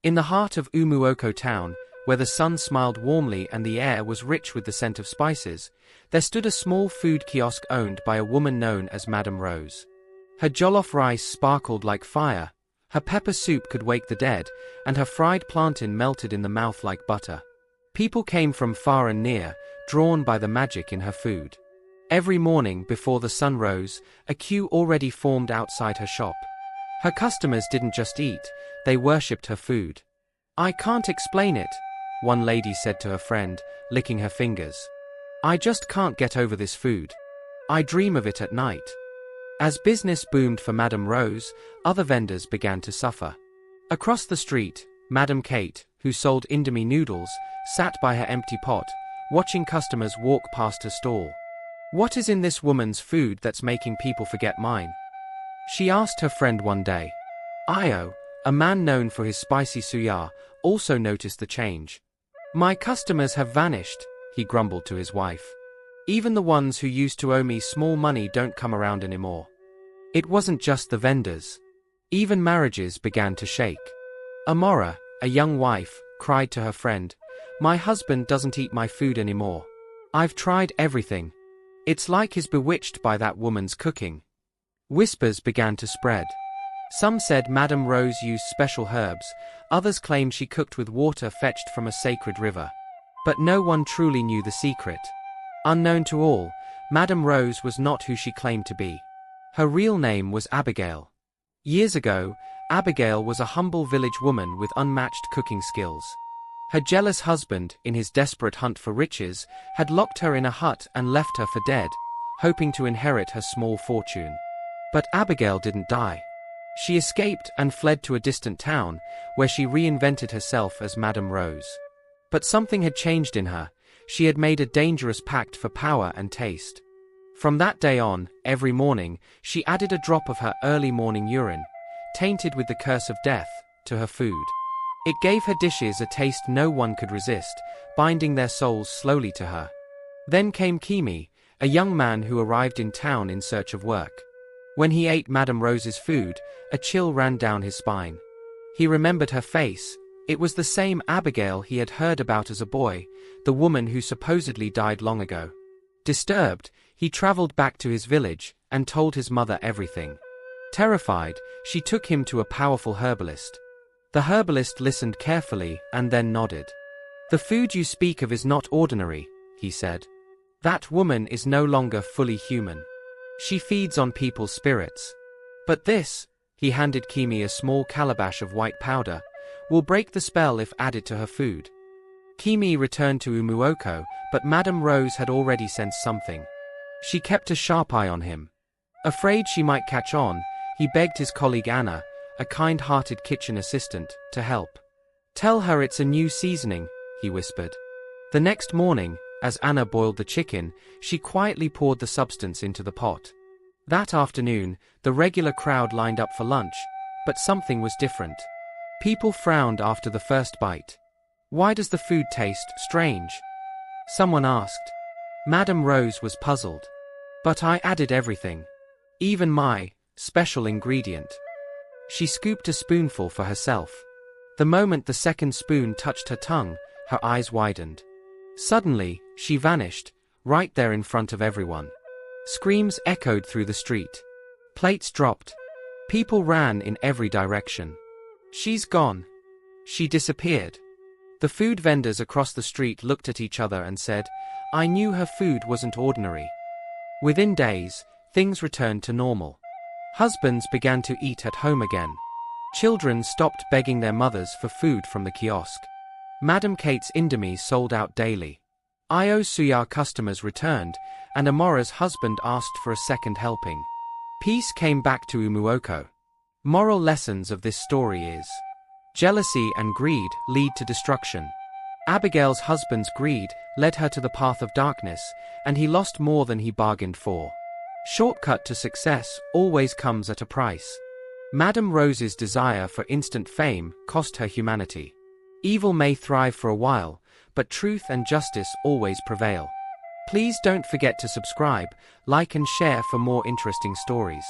In the heart of Umuoko town, where the sun smiled warmly and the air was rich with the scent of spices, there stood a small food kiosk owned by a woman known as Madame Rose. Her jollof rice sparkled like fire, her pepper soup could wake the dead, and her fried plantain melted in the mouth like butter. People came from far and near, drawn by the magic in her food. Every morning before the sun rose, a queue already formed outside her shop. Her customers didn't just eat, they worshipped her food. "I can't explain it," one lady said to her friend, licking her fingers. "I just can't get over this food. I dream of it at night." As business boomed for Madame Rose, other vendors began to suffer. Across the street, Madame Kate, who sold Indomie noodles, sat by her empty pot, watching customers walk past her stall. "What is in this woman's food that's making people forget mine?" she asked her friend one day. Io, a man known for his spicy suya, also noticed the change. "My customers have vanished," he grumbled to his wife. "Even the ones who used to owe me small money don't come around anymore." It wasn't just the vendors. Even marriages began to shake. Amora, a young wife, cried to her friend, "My husband doesn't eat my food anymore. I've tried everything. It's like he's bewitched by that woman's cooking." Whispers began to spread. Some said Madame Rose used special herbs, others claimed she cooked with water fetched from a sacred river. But no one truly knew the secret. Unknown to all, Madame Rose was not who she claimed to be. Her real name was Abigail. Years ago, Abigail was a humble village woman with unmatched cooking skills. Her jealous husband, in his desperate hunt for riches, had locked her in a hut and left her for dead, hoping to inherit her small fortune. But Abigail didn't die. She escaped and fled to a distant town, where she reinvented herself as Madame Rose. But something had changed in her. She had made a dangerous pact for power and taste. From that day on, every morning, she added a drop of her early morning urine, tainted with the curse of death, to her food. It gave her dishes a taste no one could resist, binding their souls slowly to her. Then came Kimi, a young man who arrived in town in search of work. When he ate Madame Rose's food, a chill ran down his spine. He remembered her face. It was the same Abigail he had heard about as a boy, the woman who supposedly died long ago. Disturbed, he traveled back to his village and told his mother everything. Terrified, she took him to a powerful herbalist. The herbalist listened carefully and then nodded. "The food you speak of is not ordinary," he said. "That woman is no longer fully human. She feeds on people's spirits. But this," he handed Kimi a small calabash of white powder, "will break the spell if added to her food." Kimi returned to Umuoko, but Madame Rose had already sensed something. She kept a sharp eye on him. Afraid she might catch on, he begged his colleague Anna, a kind-hearted kitchen assistant, to help. "Tell her it's a new seasoning," he whispered. The next morning, as Anna boiled the chicken, she quietly poured the substance into the pot. That afternoon, the regular crowd lined up for lunch, but something was different. People frowned after the first bite. "Why does the food taste strange?" someone asked. Madame Rose was puzzled. "But I added everything. Even my special ingredient." She scooped a spoonful for herself. The moment the second spoon touched her tongue, her eyes widened. Suddenly, she vanished, right there in front of everyone. Screams echoed through the street. Plates dropped. People ran in every direction. "She's gone." She disappeared. The food vendors across the street looked at each other and said, "I knew her food wasn't ordinary." Within days, things returned to normal. Husbands began to eat at home again. Children stopped begging their mothers for food from the kiosk. Madame Kate's Indomie sold out daily. Io's suya customers returned, and Amora's husband asked for a second helping. Peace came back to Umuoko. Moral lessons of this story is: jealousy and greed lead to destruction. Abigail's husband's greed led her to the path of darkness, and he lost more than he bargained for. Shortcut to success always comes at a price. Madame Rose's desire for instant fame cost her humanity. Evil may thrive for a while, but truth and justice always prevail. Please don't forget to subscribe, like and share for more interesting stories.